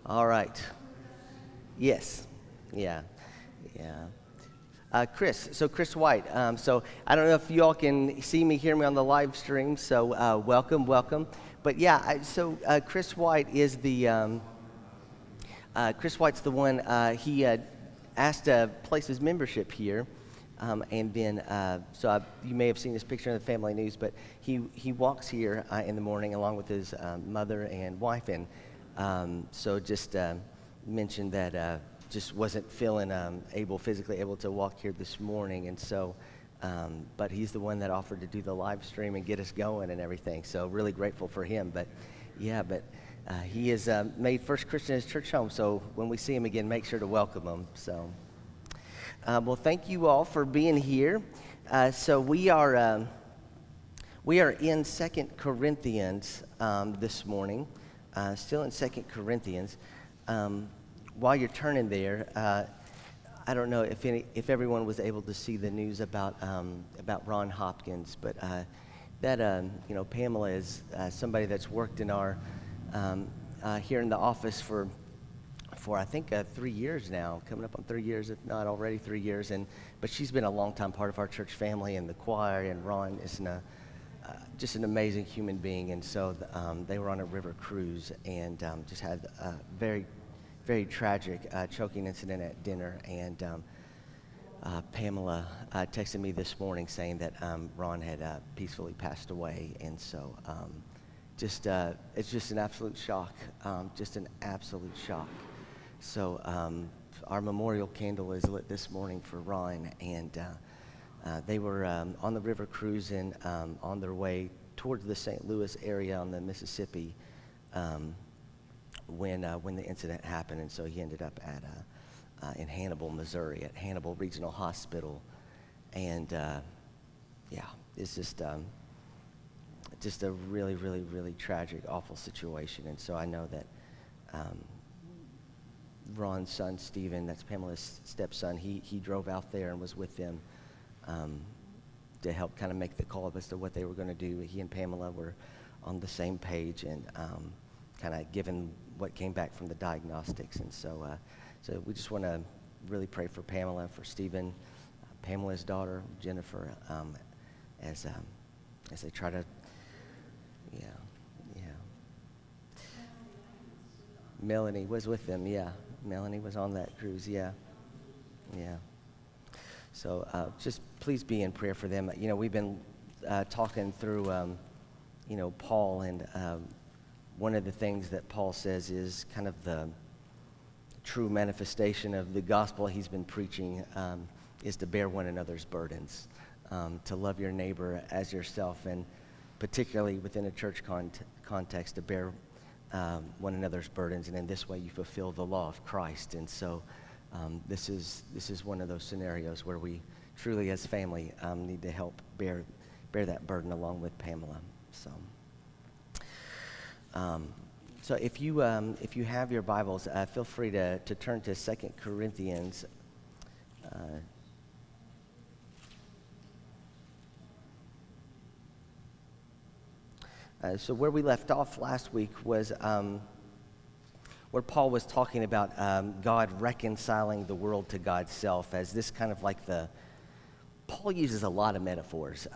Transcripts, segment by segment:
All right. Yes. Yeah. Yeah. Chris White. So I don't know if you all can see me, hear me on the live stream. So welcome. But yeah, Chris White is Chris White's the one. He asked to place his membership here, and then you may have seen this picture in the family news. But he walks here in the morning along with his mother and wife, and so just mentioned that just wasn't feeling physically able to walk here this morning, and so. But he's the one that offered to do the live stream and get us going and everything. So really grateful for him. But he has made First Christian his church home. So when we see him again, make sure to welcome him. So, well, thank you all for being here. So we are in 2 Corinthians this morning. Still in 2 Corinthians. While you're turning there. I don't know if everyone was able to see the news about Ron Hopkins, but Pamela is somebody that's worked in our here in the office for I think 3 years now, coming up on 3 years, if not already 3 years, but she's been a long time part of our church family and the choir, and Ron is just an amazing human being, and so they were on a river cruise and just had a very very tragic choking incident at dinner, and Pamela texted me this morning saying that Ron had peacefully passed away, and so it's just an absolute shock, just an absolute shock. So our memorial candle is lit this morning for Ron, and they were on the river cruising on their way towards the St. Louis area on the Mississippi. When the incident happened, and so he ended up in Hannibal, Missouri, at Hannibal Regional Hospital, and it's just a really, really, really tragic, awful situation. And so I know that Ron's son, Stephen, that's Pamela's stepson, he drove out there and was with them to help kind of make the call as to what they were going to do. He and Pamela were on the same page, and kind of given what came back from the diagnostics. And so we just want to really pray for Pamela, for Stephen, Pamela's daughter, Jennifer, as they try to, yeah. Melanie was with them, yeah. Melanie was on that cruise, yeah. So just please be in prayer for them. We've been talking through, Paul, and one of the things that Paul says is kind of the true manifestation of the gospel he's been preaching is to bear one another's burdens, to love your neighbor as yourself, and particularly within a church context, to bear one another's burdens, and in this way you fulfill the law of Christ. And so this is one of those scenarios where we truly as family need to help bear that burden along with Pamela. So if you have your Bibles, feel free to turn to 2 Corinthians. So where we left off last week was where Paul was talking about God reconciling the world to God's self, as this kind of like Paul uses a lot of metaphors.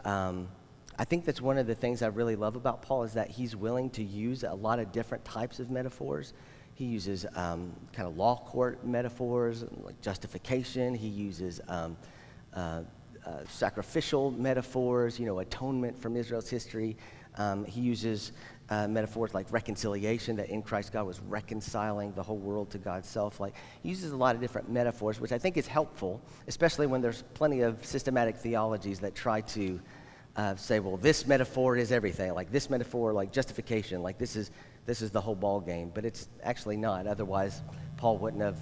I think that's one of the things I really love about Paul, is that he's willing to use a lot of different types of metaphors. He uses kind of law court metaphors, like justification. He uses sacrificial metaphors, atonement from Israel's history. He uses metaphors like reconciliation, that in Christ God was reconciling the whole world to God's self. Like, he uses a lot of different metaphors, which I think is helpful, especially when there's plenty of systematic theologies that try to say, well, this metaphor is everything, like this metaphor, like justification, like this is the whole ball game. But it's actually not. Otherwise, Paul wouldn't have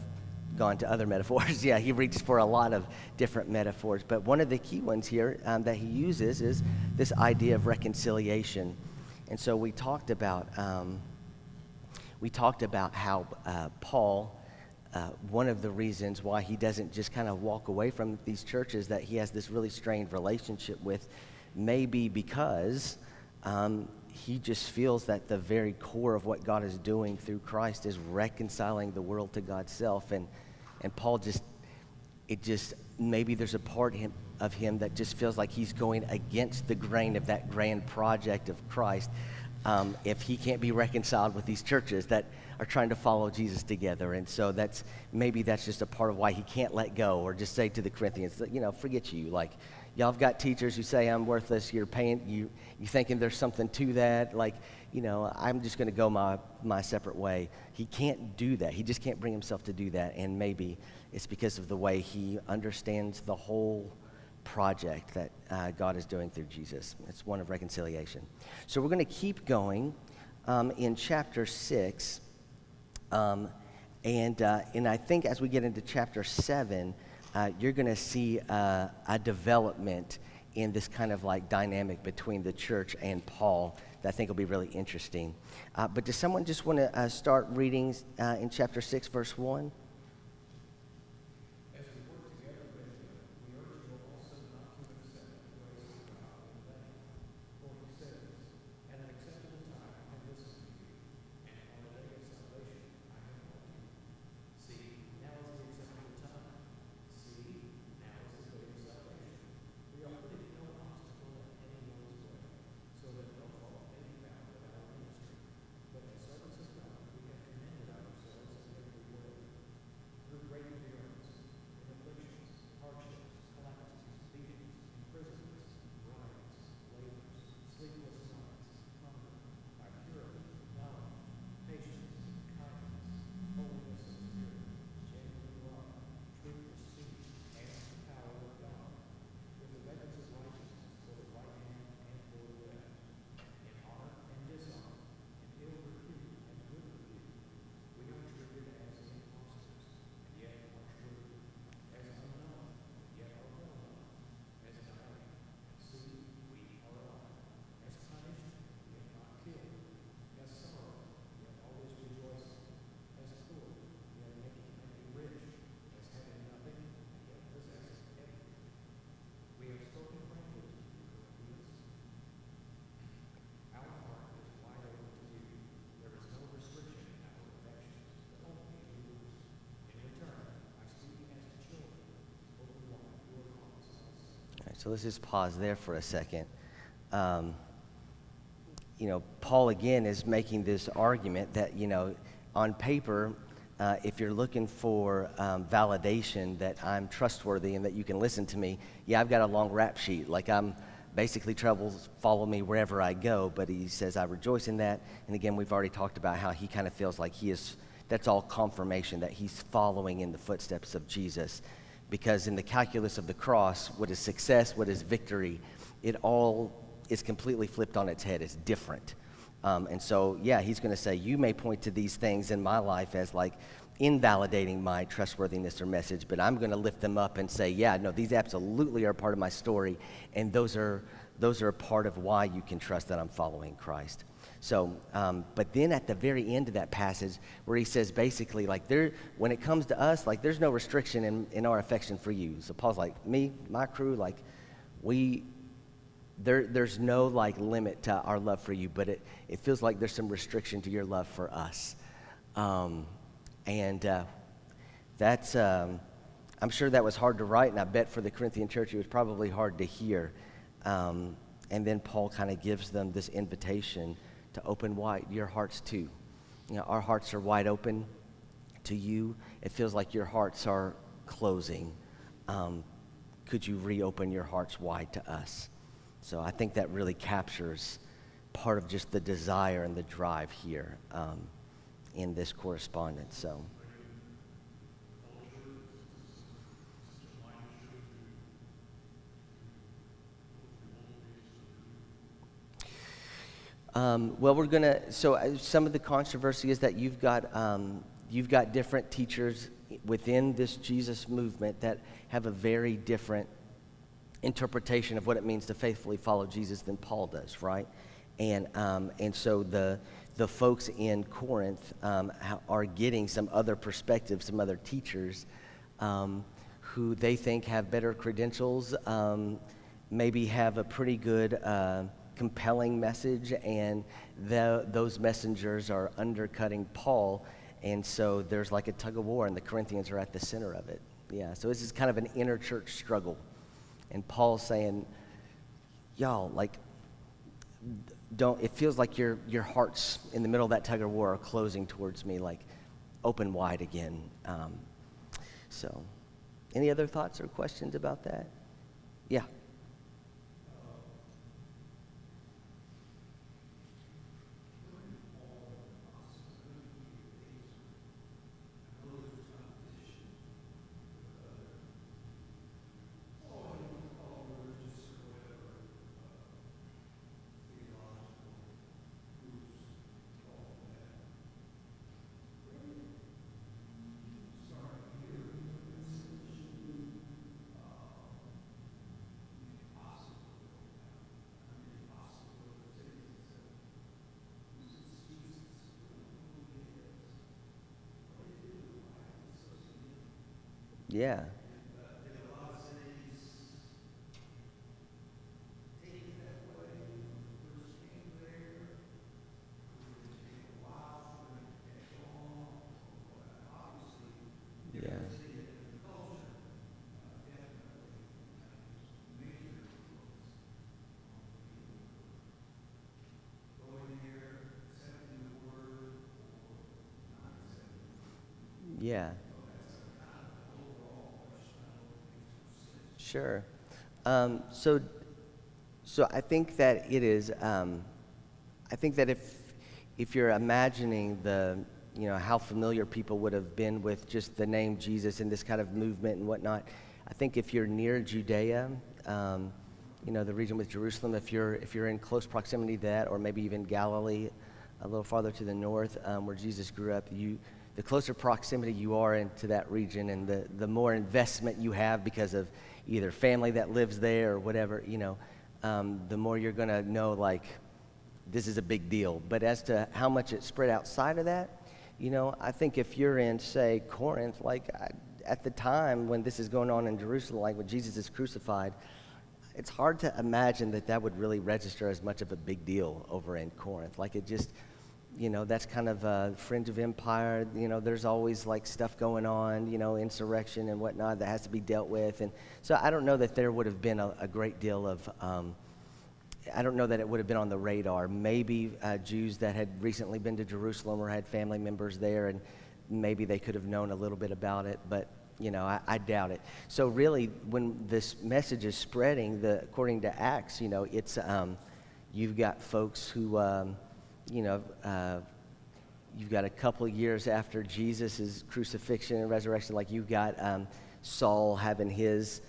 gone to other metaphors. Yeah, he reaches for a lot of different metaphors. But one of the key ones here that he uses is this idea of reconciliation. And so we talked about how Paul, one of the reasons why he doesn't just kind of walk away from these churches that he has this really strained relationship with, may be because he just feels that the very core of what God is doing through Christ is reconciling the world to God's self. And Paul maybe there's a part of him that just feels like he's going against the grain of that grand project of Christ. If he can't be reconciled with these churches that are trying to follow Jesus together. And so that's just a part of why he can't let go, or just say to the Corinthians, forget you. Like, y'all have got teachers who say I'm worthless. You're paying, you thinking there's something to that. Like, I'm just going to go my separate way. He can't do that. He just can't bring himself to do that. And maybe it's because of the way he understands the whole project that God is doing through Jesus. It's one of reconciliation. So we're going to keep going in chapter 6. And I think as we get into chapter 7, you're going to see a development in this kind of like dynamic between the church and Paul that I think will be really interesting. But does someone just want to start reading in chapter 6, verse 1? So let's just pause there for a second. Paul again is making this argument that, on paper, if you're looking for validation that I'm trustworthy and that you can listen to me, yeah, I've got a long rap sheet. Like, I'm basically troubles follow me wherever I go. But he says, I rejoice in that. And again, we've already talked about how he kind of feels like that's all confirmation that he's following in the footsteps of Jesus. Because in the calculus of the cross, what is success, what is victory, it all is completely flipped on its head. It's different. And so, yeah, he's going to say, you may point to these things in my life as like invalidating my trustworthiness or message, but I'm going to lift them up and say, yeah, no, these absolutely are part of my story, and those are a part of why you can trust that I'm following Christ. So, but then at the very end of that passage where he says basically like when it comes to us, like there's no restriction in our affection for you. So Paul's like, me, my crew, like there's no like limit to our love for you, but it feels like there's some restriction to your love for us. That's, I'm sure that was hard to write, and I bet for the Corinthian church it was probably hard to hear. And then Paul kind of gives them this invitation to open wide your hearts too. Our hearts are wide open to you. It feels like your hearts are closing. Could you reopen your hearts wide to us? So I think that really captures part of just the desire and the drive here in this correspondence. So. Some of the controversy is that you've got different teachers within this Jesus movement that have a very different interpretation of what it means to faithfully follow Jesus than Paul does, right? And so the folks in Corinth are getting some other perspectives, some other teachers who they think have better credentials, maybe have a pretty good compelling message, and those messengers are undercutting Paul, and so there's like a tug of war, and the Corinthians are at the center of it. Yeah, so this is kind of an inner church struggle, and Paul's saying, y'all, like, don't, it feels like your hearts in the middle of that tug of war are closing towards me, like open wide again. So any other thoughts or questions about that? Yeah. Yeah. Yeah. Yeah. Sure. Um, so, so I think that it is. I think that if you're imagining how familiar people would have been with just the name Jesus and this kind of movement and whatnot, I think if you're near Judea, the region with Jerusalem, if you're in close proximity to that, or maybe even Galilee, a little farther to the north, where Jesus grew up, the closer proximity you are into that region, and the more investment you have because of either family that lives there or whatever, the more you're going to know, like, this is a big deal. But as to how much it's spread outside of that, I think if you're in, say, Corinth, like at the time when this is going on in Jerusalem, like when Jesus is crucified, it's hard to imagine that would really register as much of a big deal over in Corinth. Like it just, that's kind of a fringe of empire. There's always like stuff going on, insurrection and whatnot that has to be dealt with. And so I don't know that there would have been a great deal of, I don't know that it would have been on the radar. Maybe Jews that had recently been to Jerusalem or had family members there, and maybe they could have known a little bit about it, but I doubt it. So really, when this message is spreading, according to Acts, it's you've got folks who, you've got a couple of years after Jesus' crucifixion and resurrection, like you've got Saul having his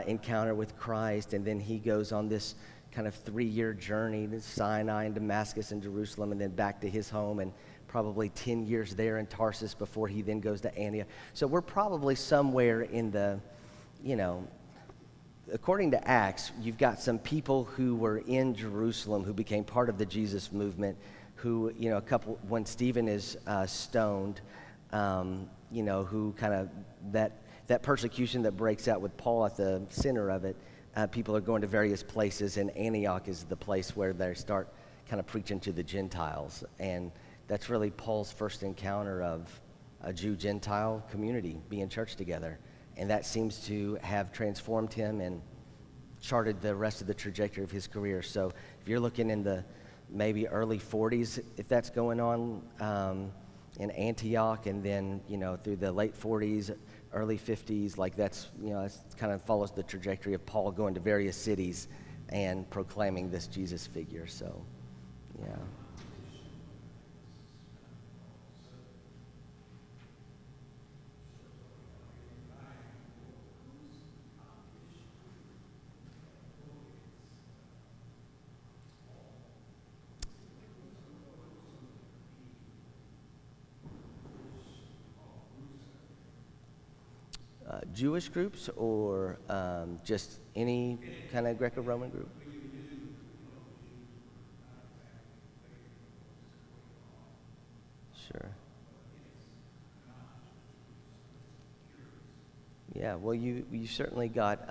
encounter with Christ, and then he goes on this kind of 3-year journey to Sinai and Damascus and Jerusalem, and then back to his home, and probably 10 years there in Tarsus before he then goes to Antioch. So we're probably somewhere in the, according to Acts, you've got some people who were in Jerusalem who became part of the Jesus movement, who, when Stephen is stoned, who kind of, that persecution that breaks out with Paul at the center of it, people are going to various places, and Antioch is the place where they start kind of preaching to the Gentiles. And that's really Paul's first encounter of a Jew-Gentile community being church together. And that seems to have transformed him and charted the rest of the trajectory of his career. So if you're looking in the maybe early 40s, if that's going on in Antioch, and then, through the late 40s, early 50s, like that's, it kind of follows the trajectory of Paul going to various cities and proclaiming this Jesus figure. So, yeah. Jewish groups, or just any kind of Greco-Roman group? Sure. Yeah, well, you certainly got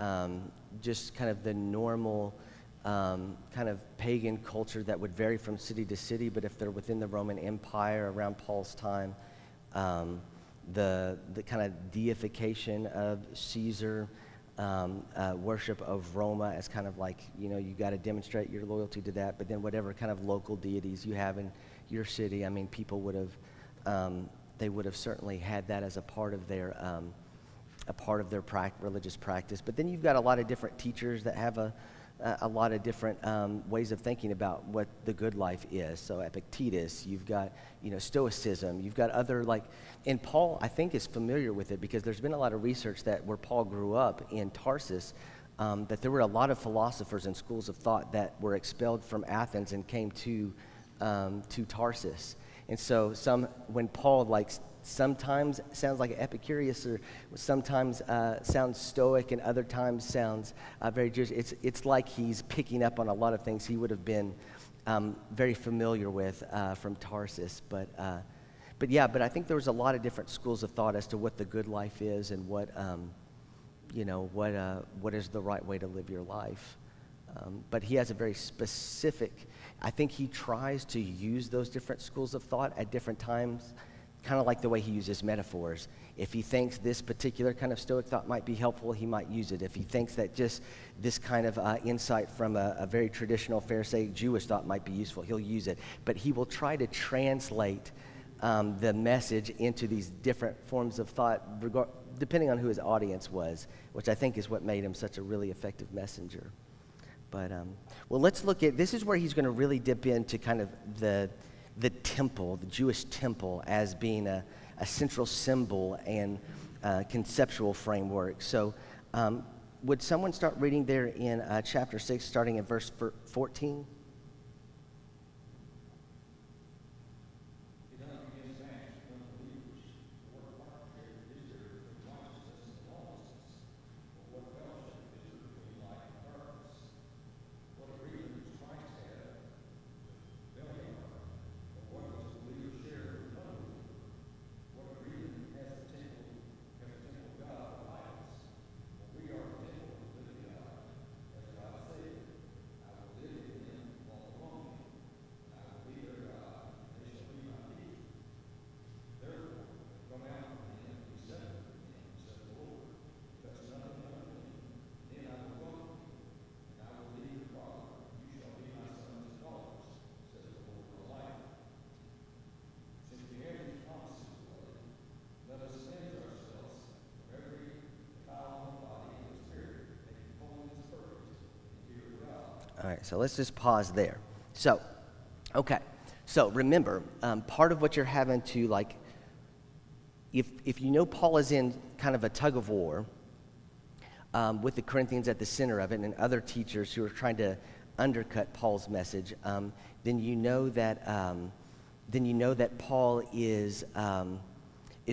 just kind of the normal kind of pagan culture that would vary from city to city, but if they're within the Roman Empire around Paul's time, the kind of deification of Caesar, worship of Roma as kind of like, you got to demonstrate your loyalty to that, but then whatever kind of local deities you have in your city, I mean, people would have, they would have certainly had that as a part of their religious practice. But then you've got a lot of different teachers that have a lot of different ways of thinking about what the good life is. So Epictetus, you've got, Stoicism, you've got other, and Paul, I think, is familiar with it because there's been a lot of research that where Paul grew up in Tarsus, that there were a lot of philosophers and schools of thought that were expelled from Athens and came to Tarsus. And so when Paul, sometimes sounds like Epicurus, or sometimes sounds Stoic, and other times sounds very Jewish. It's like he's picking up on a lot of things he would have been very familiar with from Tarsus. But I think there was a lot of different schools of thought as to what the good life is and what is the right way to live your life. But he has a very specific. I think he tries to use those different schools of thought at different times. Kind of like the way he uses metaphors. If he thinks this particular kind of Stoic thought might be helpful, he might use it. If he thinks that just this kind of insight from a very traditional Pharisaic Jewish thought might be useful, he'll use it. But he will try to translate the message into these different forms of thought, depending on who his audience was, which I think is what made him such a really effective messenger. But, let's look at, this is where he's going to really dip into kind of the temple, the Jewish temple, as being a central symbol and conceptual framework. So would someone start reading there in chapter 6, starting at verse 14? All right, so let's just pause there. So remember, part of what you're having to, if you know Paul is in kind of a tug of war with the Corinthians at the center of it and other teachers who are trying to undercut Paul's message, then you know that Paul is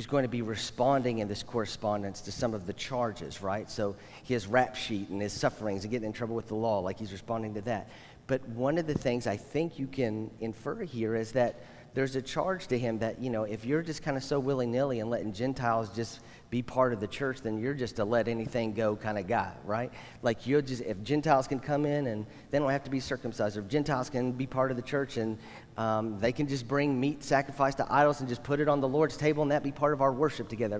going to be responding in this correspondence to some of the charges, right? So his rap sheet and his sufferings and getting in trouble with the law, he's responding to that. But one of the things I think you can infer here is that there's a charge to him that, if you're just kind of so willy-nilly and letting Gentiles just be part of the church, then you're just a let anything go kind of guy, right? If Gentiles can come in and they don't have to be circumcised, or if Gentiles can be part of the church and they can just bring meat sacrificed to idols and just put it on the Lord's table and that be part of our worship together.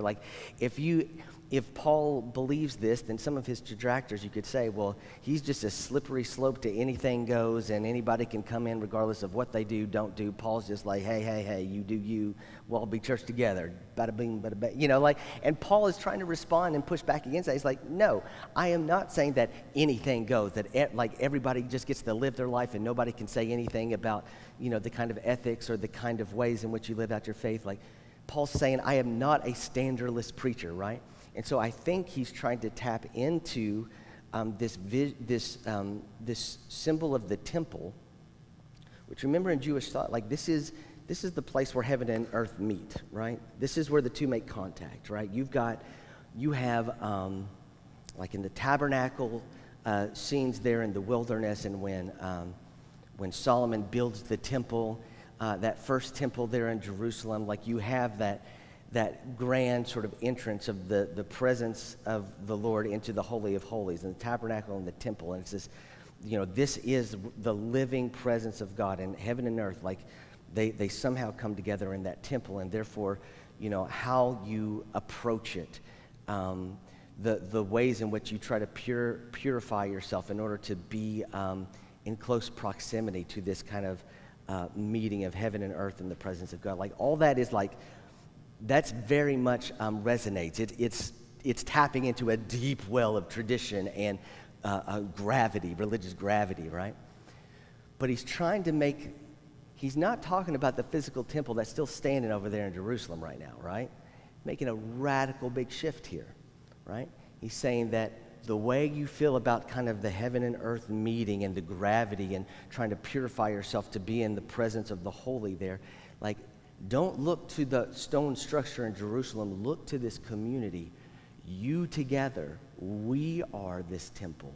If Paul believes this, then some of his detractors, you could say, well, he's just a slippery slope to anything goes and anybody can come in regardless of what they do, don't do. Paul's just like, hey, you do you, we'll all be church together, bada bing, bada bang, and Paul is trying to respond and push back against that. He's like, no, I am not saying that anything goes, that everybody just gets to live their life and nobody can say anything about, the kind of ethics or the kind of ways in which you live out your faith. Paul's saying, I am not a standardless preacher, right? And so I think he's trying to tap into this symbol of the temple, which, remember, in Jewish thought, this is the place where heaven and earth meet, right? This is where the two make contact, right? You have in the tabernacle scenes there in the wilderness, and when Solomon builds the temple, that first temple there in Jerusalem, you have that grand sort of entrance of the presence of the Lord into the Holy of Holies, and the tabernacle and the temple. And it's this is the living presence of God, and heaven and earth, like they somehow come together in that temple, and therefore, how you approach it, the ways in which you try to purify yourself in order to be in close proximity to this kind of meeting of heaven and earth in the presence of God. Like all that is like, that's very much resonates. It's tapping into a deep well of tradition and gravity, religious gravity, right? But he's not talking about the physical temple that's still standing over there in Jerusalem right now, right? Making a radical big shift here, right? He's saying that the way you feel about kind of the heaven and earth meeting and the gravity and trying to purify yourself to be in the presence of the holy there, like, don't look to the stone structure in Jerusalem. Look to this community. You together, we are this temple.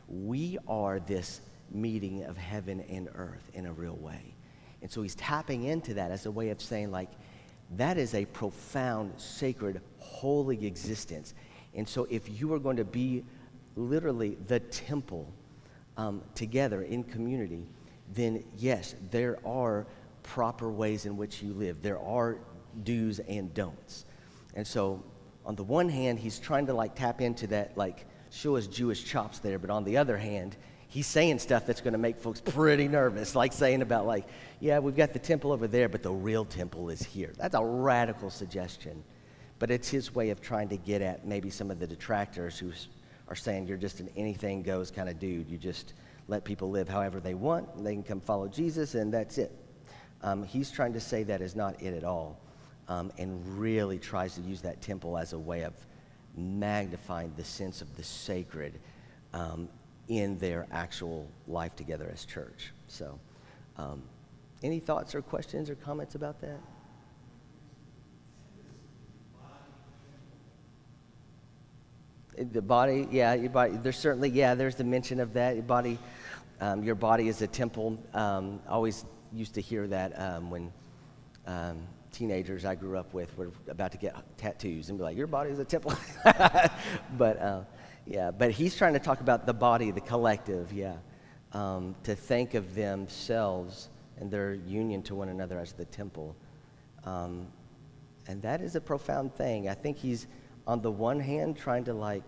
We are this meeting of heaven and earth in a real way. And so he's tapping into that as a way of saying, like, that is a profound, sacred, holy existence. And so if you are going to be literally the temple together in community, then yes, there are proper ways in which you live. There are do's and don'ts. And so on the one hand, he's trying to like tap into that, like show his Jewish chops there, but on the other hand, he's saying stuff that's going to make folks pretty nervous, like saying about like, yeah, we've got the temple over there, but the real temple is here. That's a radical suggestion, but it's his way of trying to get at maybe some of the detractors who are saying you're just an anything goes kind of dude. You just let people live however they want, and they can come follow Jesus, and that's it. He's trying to say that is not it at all, and really tries to use that temple as a way of magnifying the sense of the sacred in their actual life together as church. So, any thoughts or questions or comments about that? The body, yeah, your body. There's certainly, yeah, there's the mention of that. Your body is a temple. Always used to hear that when teenagers I grew up with were about to get tattoos and be like, your body is a temple. But he's trying to talk about the body, the collective, to think of themselves and their union to one another as the temple. And that is a profound thing. I think he's, on the one hand, trying to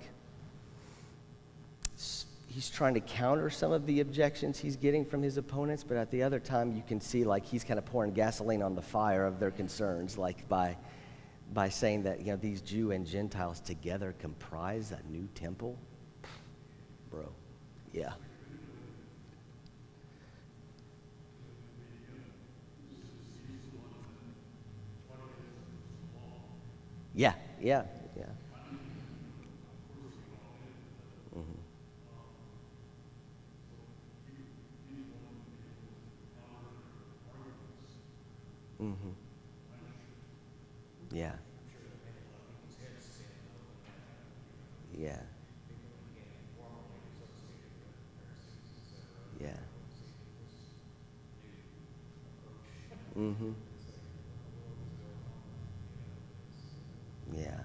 he's trying to counter some of the objections he's getting from his opponents, but at the other time you can see like he's kind of pouring gasoline on the fire of their concerns, like by saying that these Jew and Gentiles together comprise a new temple. Bro, yeah. Yeah. Mm-hmm. Yeah. Yeah. Yeah. Mm-hmm. Yeah.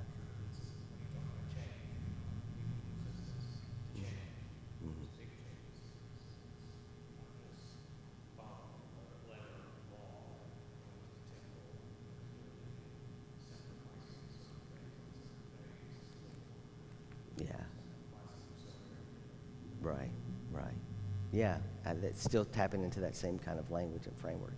Yeah. Right. Yeah. It's still tapping into that same kind of language and framework.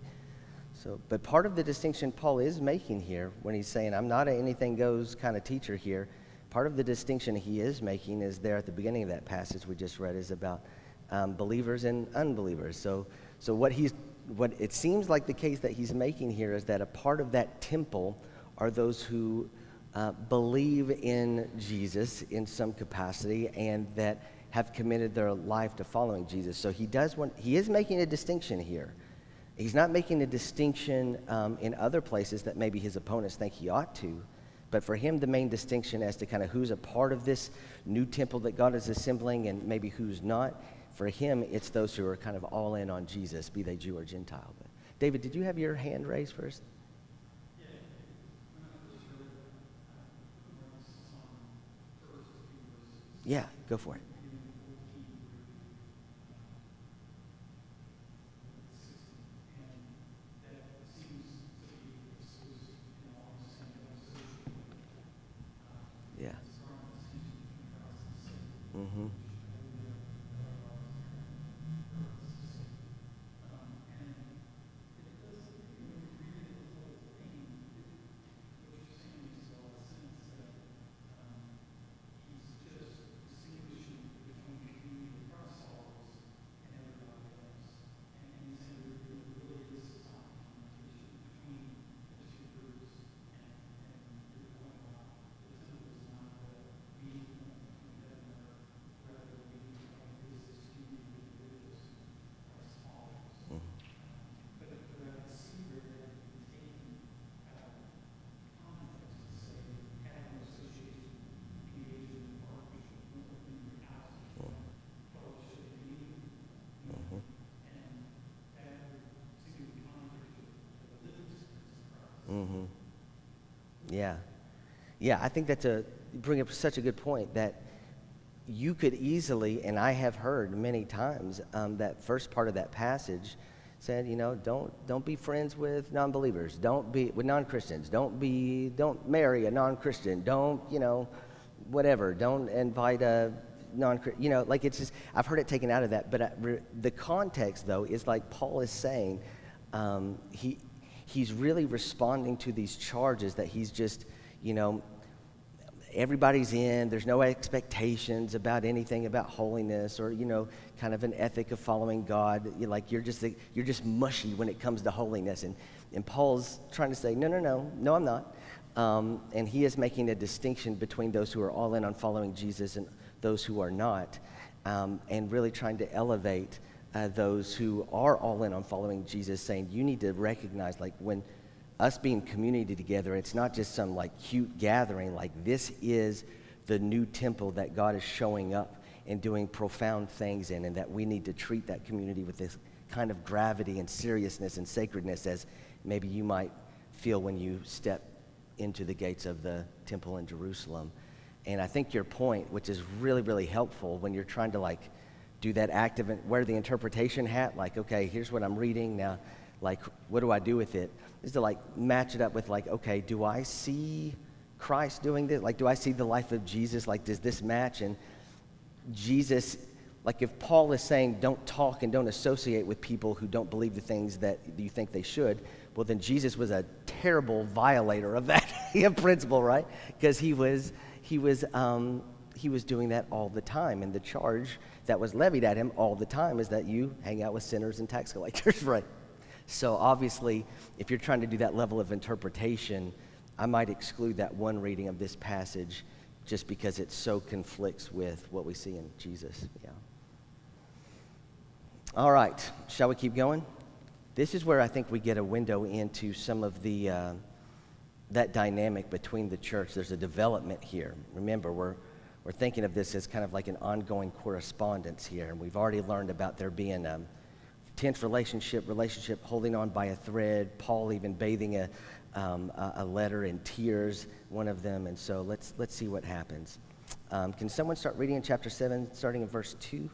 So, but part of the distinction Paul is making here when he's saying, I'm not an anything goes kind of teacher here, part of the distinction he is making is there at the beginning of that passage we just read is about believers and unbelievers. So what it seems like the case that he's making here is that a part of that temple are those who believe in Jesus in some capacity and that have committed their life to following Jesus. So he is making a distinction here. He's not making a distinction in other places that maybe his opponents think he ought to, but for him the main distinction as to kind of who's a part of this new temple that God is assembling and maybe who's not, for him it's those who are kind of all in on Jesus, be they Jew or Gentile. But David, did you have your hand raised first? Yeah, go for it. Mm-hmm. Mm-hmm. Mm-hmm. Yeah. Yeah, I think that's you bring up such a good point that you could easily, and I have heard many times, that first part of that passage said, don't be friends with non-believers, don't be with non-Christians, don't marry a non-Christian, don't, whatever, don't invite a non-Christian, like it's just, I've heard it taken out of that, but the context though is like Paul is saying, he's really responding to these charges that he's just, you know, everybody's in, there's no expectations about anything about holiness or, kind of an ethic of following God. You're just mushy when it comes to holiness. And Paul's trying to say, no, I'm not. And he is making a distinction between those who are all in on following Jesus and those who are not, and really trying to elevate those who are all in on following Jesus, saying you need to recognize, like, when us being community together, it's not just some like cute gathering. Like, this is the new temple that God is showing up and doing profound things in, and that we need to treat that community with this kind of gravity and seriousness and sacredness as maybe you might feel when you step into the gates of the temple in Jerusalem. And I think your point, which is really, really helpful when you're trying to like do that active, wear the interpretation hat, like, okay, here's what I'm reading now, like, what do I do with it? Is to like match it up with like, okay, do I see Christ doing this? Like, do I see the life of Jesus? Like, does this match? And Jesus, like, if Paul is saying don't talk and don't associate with people who don't believe the things that you think they should, well, then Jesus was a terrible violator of that principle, right? Because he was doing that all the time, and the charge that was levied at him all the time is that you hang out with sinners and tax collectors, right? So obviously, if you're trying to do that level of interpretation, I might exclude that one reading of this passage just because it so conflicts with what we see in Jesus. Yeah. All right, shall we keep going? This is where I think we get a window into some of the that dynamic between the church. There's a development here. Remember, we're thinking of this as kind of like an ongoing correspondence here, and we've already learned about there being tense relationship holding on by a thread, Paul even bathing a letter in tears, one of them. And so let's see what happens. Can someone start reading in chapter 7, starting in verse 2?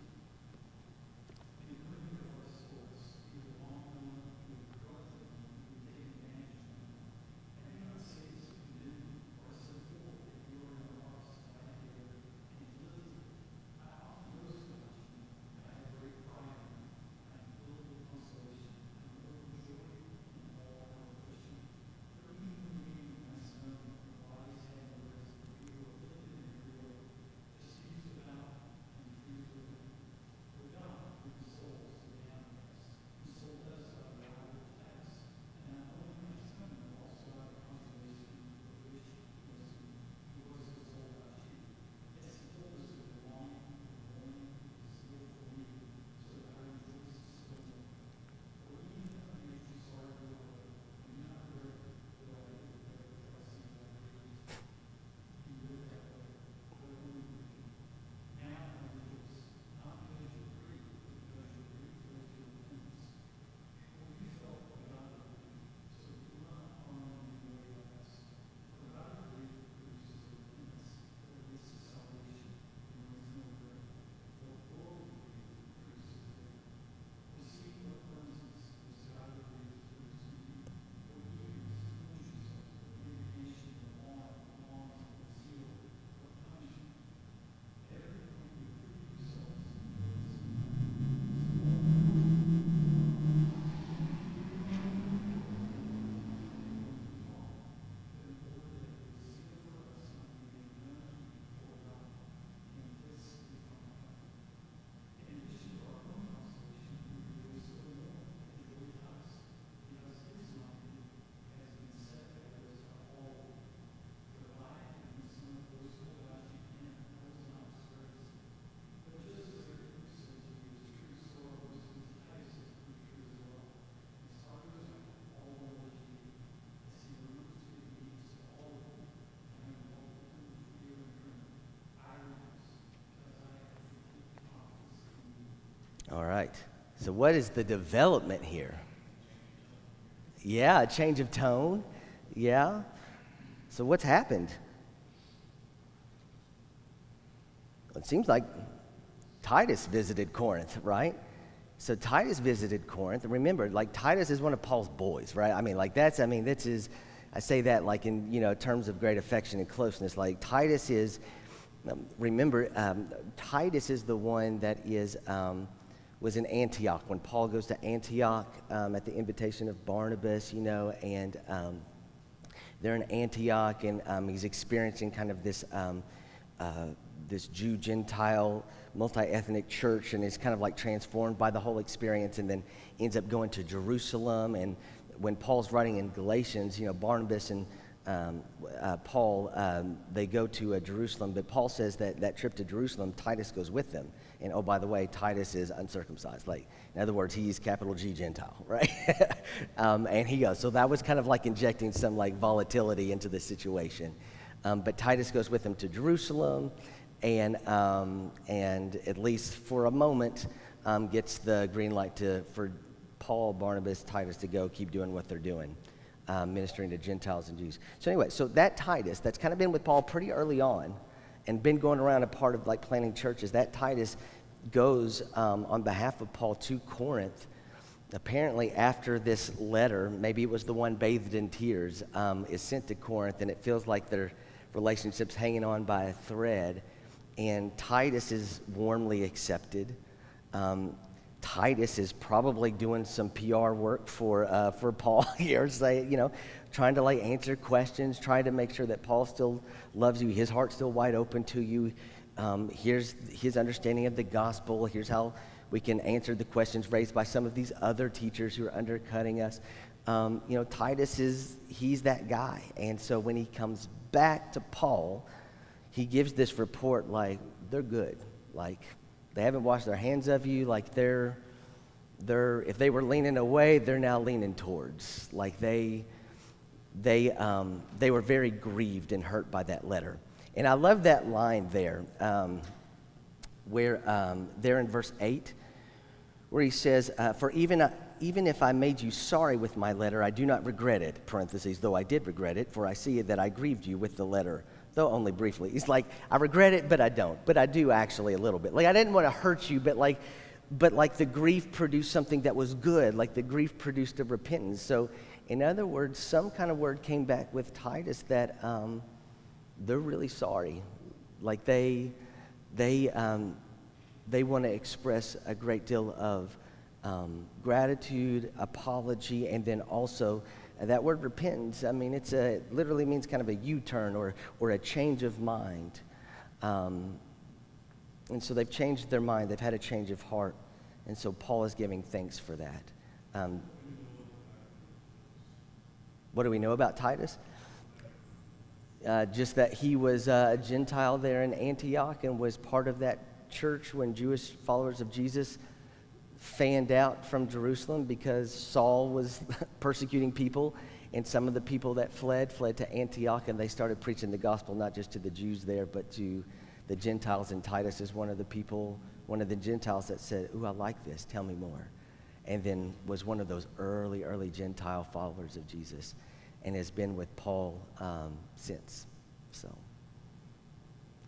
All right. So what is the development here? Yeah, a change of tone. Yeah. So what's happened? It seems like Titus visited Corinth, right? So Titus visited Corinth. Remember, like Titus is one of Paul's boys, right? This is, I say that like in, terms of great affection and closeness. Like Titus is, Titus is the one that was in Antioch when Paul goes to Antioch at the invitation of Barnabas, and they're in Antioch, and he's experiencing kind of this Jew-Gentile, multi-ethnic church, and is kind of like transformed by the whole experience, and then ends up going to Jerusalem. And when Paul's writing in Galatians, Barnabas and Paul, they go to Jerusalem, but Paul says that trip to Jerusalem, Titus goes with them. And oh, by the way, Titus is uncircumcised. Like, in other words, he's capital G Gentile, right? And he goes. So that was kind of like injecting some like volatility into the situation. But Titus goes with them to Jerusalem, and at least for a moment, gets the green light for Paul, Barnabas, Titus to go keep doing what they're doing. Ministering to Gentiles and Jews. So anyway, so that Titus, that's kind of been with Paul pretty early on and been going around a part of like planting churches, that Titus goes on behalf of Paul to Corinth. Apparently after this letter, maybe it was the one bathed in tears, is sent to Corinth, and it feels like their relationship's hanging on by a thread, and Titus is warmly accepted. Titus is probably doing some PR work for Paul here, trying to like answer questions, trying to make sure that Paul still loves you, his heart's still wide open to you. Here's his understanding of the gospel. Here's how we can answer the questions raised by some of these other teachers who are undercutting us. Titus he's that guy, and so when he comes back to Paul, he gives this report like they're good, like. They haven't washed their hands of you. Like if they were leaning away, they're now leaning towards. Like they were very grieved and hurt by that letter. And I love that line there, where there in verse 8, where he says, "For even if I made you sorry with my letter, I do not regret it." Parentheses, though I did regret it, for I see that I grieved you with the letter. Though only briefly. He's like, I regret it, but I don't. But I do actually a little bit. Like, I didn't want to hurt you, but the grief produced something that was good. Like, the grief produced a repentance. So, in other words, some kind of word came back with Titus that they're really sorry. Like, they want to express a great deal of gratitude, apology, and then also that word repentance, it literally means kind of a U-turn or a change of mind. And so they've changed their mind. They've had a change of heart. And so Paul is giving thanks for that. What do we know about Titus? Just that he was a Gentile there in Antioch and was part of that church when Jewish followers of Jesus fanned out from Jerusalem because Saul was persecuting people, and some of the people that fled to Antioch, and they started preaching the gospel not just to the Jews there, but to the Gentiles. And Titus is one of the Gentiles that said, "Ooh, I like this, tell me more." And then was one of those early Gentile followers of Jesus, and has been with Paul since. So,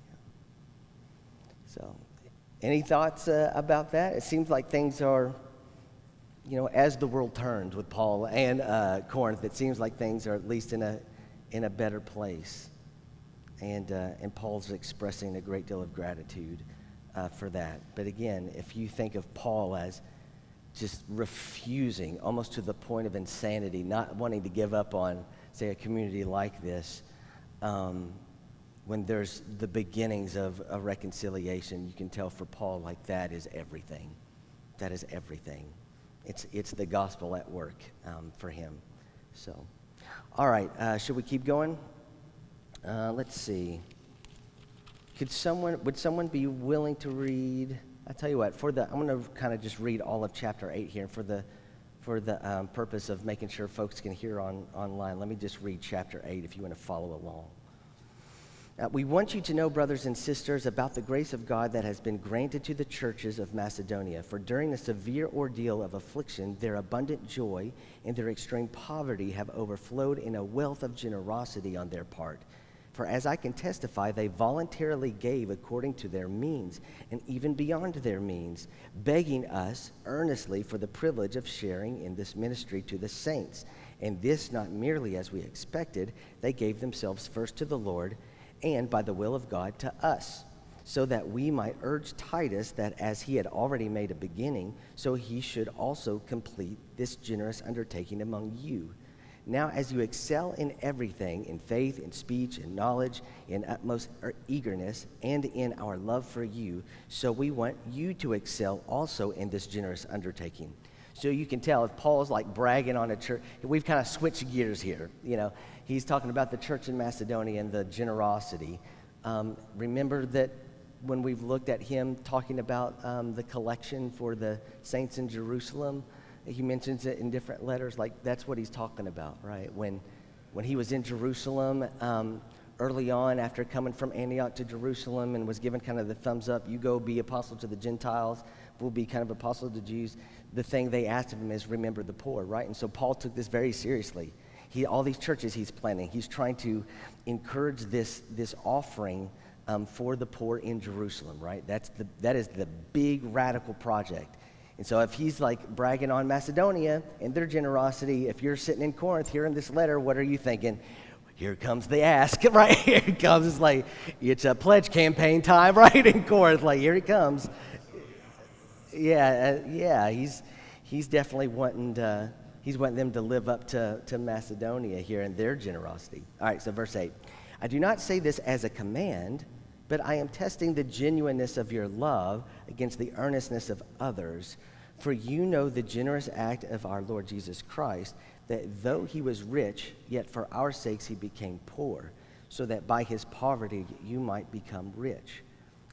yeah. So, any thoughts about that? It seems like things are, as the world turned with Paul and Corinth, it seems like things are at least in a better place. And Paul's expressing a great deal of gratitude for that. But again, if you think of Paul as just refusing, almost to the point of insanity, not wanting to give up on, say, a community like this, when there's the beginnings of a reconciliation, you can tell for Paul, like, that is everything. That is everything. It's the gospel at work for him. So, all right, should we keep going? Let's see. Would someone be willing to read? I tell you what, I'm going to kind of just read all of chapter 8 here for the purpose of making sure folks can hear online. Let me just read chapter 8 if you want to follow along. We want you to know, brothers and sisters, about the grace of God that has been granted to the churches of Macedonia. For during the severe ordeal of affliction, their abundant joy and their extreme poverty have overflowed in a wealth of generosity on their part. For as I can testify, they voluntarily gave according to their means, and even beyond their means, begging us earnestly for the privilege of sharing in this ministry to the saints. And this not merely as we expected, they gave themselves first to the Lord, and by the will of God to us, so that we might urge Titus that as he had already made a beginning, so he should also complete this generous undertaking among you. Now as you excel in everything, in faith, in speech, in knowledge, in utmost eagerness, and in our love for you, so we want you to excel also in this generous undertaking. So you can tell if Paul's like bragging on a church, we've kind of switched gears here. You know, he's talking about the church in Macedonia and the generosity. Remember that when we've looked at him talking about the collection for the saints in Jerusalem, he mentions it in different letters. Like that's what he's talking about, right? When he was in Jerusalem early on, after coming from Antioch to Jerusalem, and was given kind of the thumbs up, you go be apostle to the Gentiles, we'll be kind of apostle to the Jews. The thing they asked of him is remember the poor, right? And so Paul took this very seriously. All these churches he's planning, he's trying to encourage this offering for the poor in Jerusalem, right? That is the big radical project. And so if he's like bragging on Macedonia and their generosity, if you're sitting in Corinth hearing this letter, what are you thinking? Here comes the ask, right? Here it comes. It's like, it's a pledge campaign time, right, in Corinth. Like, here it comes. Yeah, he's definitely wanting them to live up to Macedonia here in their generosity. All right, so verse 8. I do not say this as a command, but I am testing the genuineness of your love against the earnestness of others. For you know the generous act of our Lord Jesus Christ, that though he was rich, yet for our sakes he became poor, so that by his poverty you might become rich.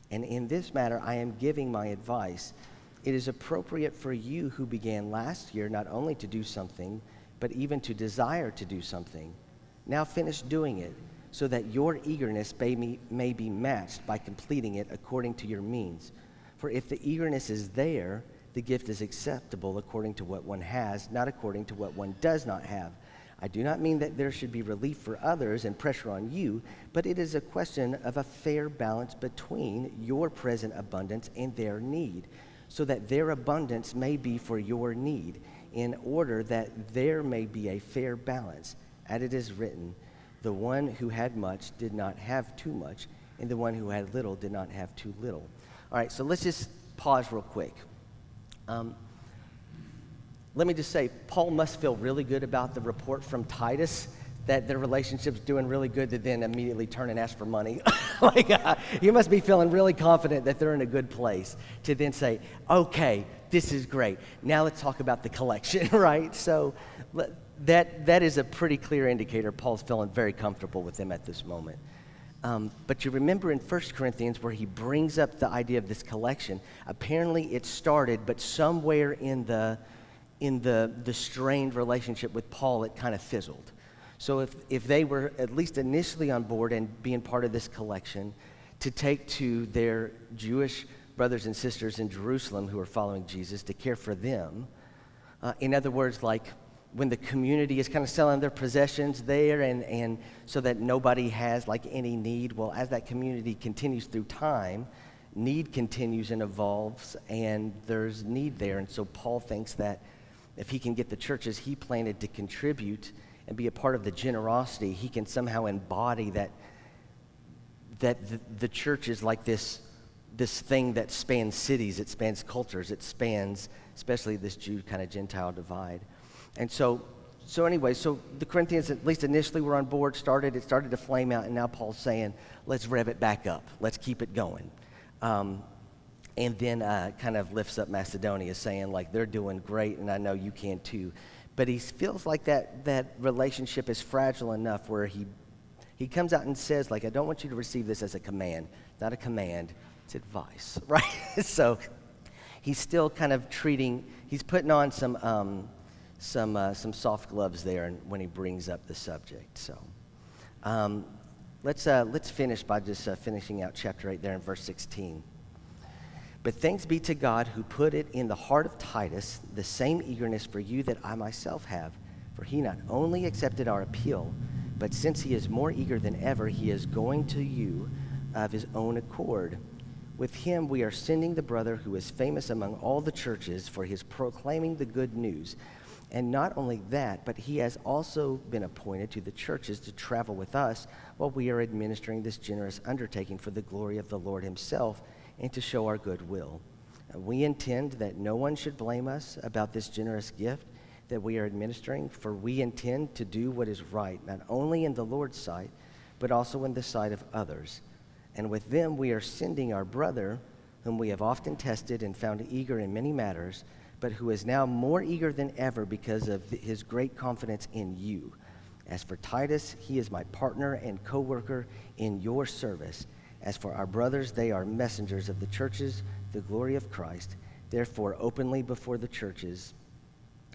And in this matter I am giving my advice. It is appropriate for you who began last year not only to do something, but even to desire to do something. Now finish doing it, so that your eagerness may be matched by completing it according to your means. For if the eagerness is there, the gift is acceptable according to what one has, not according to what one does not have. I do not mean that there should be relief for others and pressure on you, but it is a question of a fair balance between your present abundance and their need, so that their abundance may be for your need, in order that there may be a fair balance. As it is written, the one who had much did not have too much, and the one who had little did not have too little. All right, so let's just pause real quick. Let me just say, Paul must feel really good about the report from Titus that their relationship's doing really good to then immediately turn and ask for money. He must be feeling really confident that they're in a good place to then say, okay, this is great. Now let's talk about the collection, right? So that is a pretty clear indicator Paul's feeling very comfortable with them at this moment. But you remember in 1 Corinthians where he brings up the idea of this collection, apparently it started, but somewhere in the strained relationship with Paul, it kind of fizzled. So if they were at least initially on board and being part of this collection to take to their Jewish brothers and sisters in Jerusalem who are following Jesus to care for them, in other words, like when the community is kind of selling their possessions there and so that nobody has like any need, well, as that community continues through time, need continues and evolves, and there's need there. And so Paul thinks that if he can get the churches he planted to contribute and be a part of the generosity, he can somehow embody that the church is like this thing that spans cities, it spans cultures, it spans especially this Jew kind of Gentile divide. And so anyway, so the Corinthians, at least initially, were on board, it started to flame out, and now Paul's saying, let's rev it back up, let's keep it going. And then kind of lifts up Macedonia, saying, like, they're doing great, and I know you can too. But he feels like that relationship is fragile enough where he comes out and says, like, I don't want you to receive this as a command. Not a command, it's advice, right? So he's still kind of he's putting on some soft gloves there when he brings up the subject. So let's finish by just finishing out chapter 8 there in verse 16. But thanks be to God who put it in the heart of Titus the same eagerness for you that I myself have. For he not only accepted our appeal, but since he is more eager than ever, he is going to you of his own accord. With him we are sending the brother who is famous among all the churches for his proclaiming the good news. And not only that, but he has also been appointed to the churches to travel with us while we are administering this generous undertaking for the glory of the Lord himself and to show our goodwill. We intend that no one should blame us about this generous gift that we are administering, for we intend to do what is right, not only in the Lord's sight, but also in the sight of others. And with them we are sending our brother, whom we have often tested and found eager in many matters, but who is now more eager than ever because of his great confidence in you. As for Titus, he is my partner and co-worker in your service. As for our brothers, they are messengers of the churches, the glory of Christ. Therefore, openly before the churches,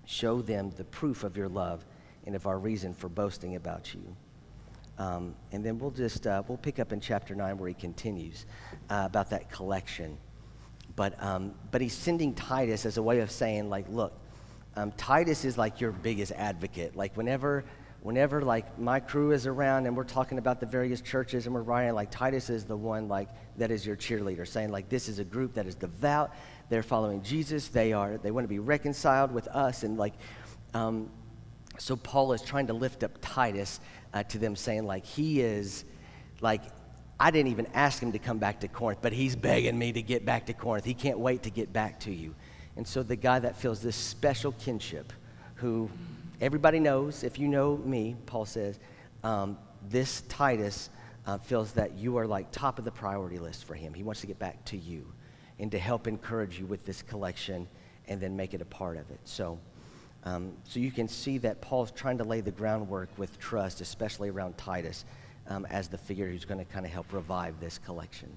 show them the proof of your love and of our reason for boasting about you. And then we'll pick up in chapter 9 where he continues about that collection. But he's sending Titus as a way of saying, like, look, Titus is like your biggest advocate. Like whenever like my crew is around and we're talking about the various churches and we're writing, like Titus is the one like that is your cheerleader, saying like this is a group that is devout, they're following Jesus, they want to be reconciled with us, and like so Paul is trying to lift up Titus to them, saying like he is like, I didn't even ask him to come back to Corinth, but he's begging me to get back to Corinth. He can't wait to get back to you. And so the guy that feels this special kinship, who everybody knows, if you know me, Paul says, this Titus feels that you are like top of the priority list for him. He wants to get back to you and to help encourage you with this collection and then make it a part of it. So you can see that Paul's trying to lay the groundwork with trust, especially around Titus, as the figure who's going to kind of help revive this collection.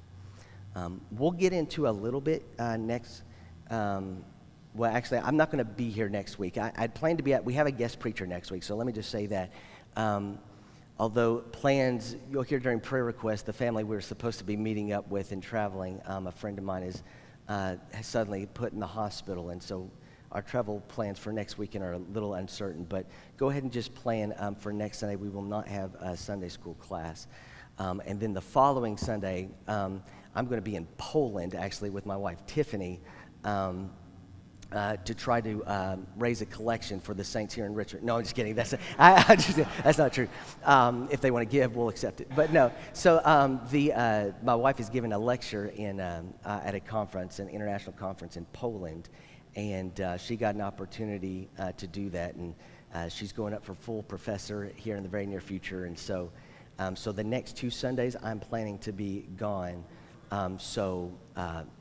We'll get into a little bit next. Well, actually, I'm not going to be here next week. I'd planned to be we have a guest preacher next week, so let me just say that. Although plans, you'll hear during prayer requests, the family we were supposed to be meeting up with and traveling, a friend of mine is has suddenly put in the hospital, and so our travel plans for next weekend are a little uncertain, but go ahead and just plan for next Sunday. We will not have a Sunday school class. And then the following Sunday, I'm going to be in Poland, actually, with my wife, Tiffany, to try to raise a collection for the saints here in Richmond. No, I'm just kidding. That's not true. If they want to give, we'll accept it. But no. So my wife is giving a lecture at a conference, an international conference in Poland, and she got an opportunity to do that, and she's going up for full professor here in the very near future. And so the next 2 Sundays, I'm planning to be gone.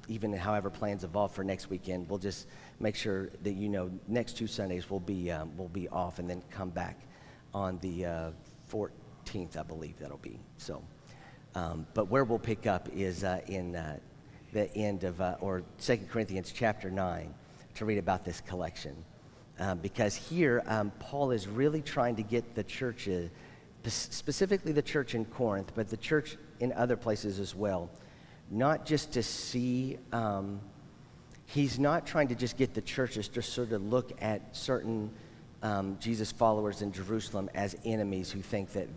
Even however plans evolve for next weekend, we'll just make sure that next 2 Sundays we'll be off, and then come back on the 14th, I believe that'll be. So, but where we'll pick up is in the end of or 2 Corinthians chapter 9 to read about this collection, because here Paul is really trying to get the church, specifically the church in Corinth, but the church in other places as well. Not just to see, he's not trying to just get the churches to sort of look at certain Jesus followers in Jerusalem as enemies who think that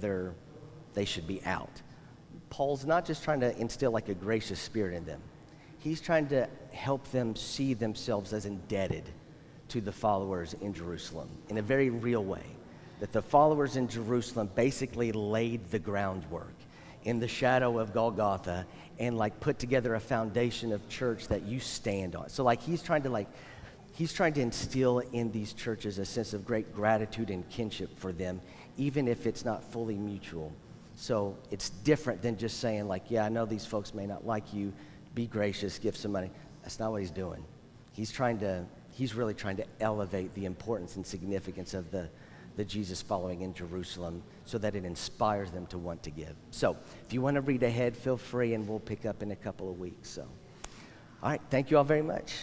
they should be out. Paul's not just trying to instill like a gracious spirit in them. He's trying to help them see themselves as indebted to the followers in Jerusalem in a very real way. That the followers in Jerusalem basically laid the groundwork in the shadow of Golgotha and like put together a foundation of church that you stand on. So like he's trying to instill in these churches a sense of great gratitude and kinship for them, even if it's not fully mutual. So it's different than just saying like, yeah, I know these folks may not like you, be gracious, give some money. That's not what he's doing. He's really trying to elevate the importance and significance of the Jesus following in Jerusalem so that it inspires them to want to give. So if you want to read ahead, feel free, and we'll pick up in a couple of weeks. So, all right, thank you all very much.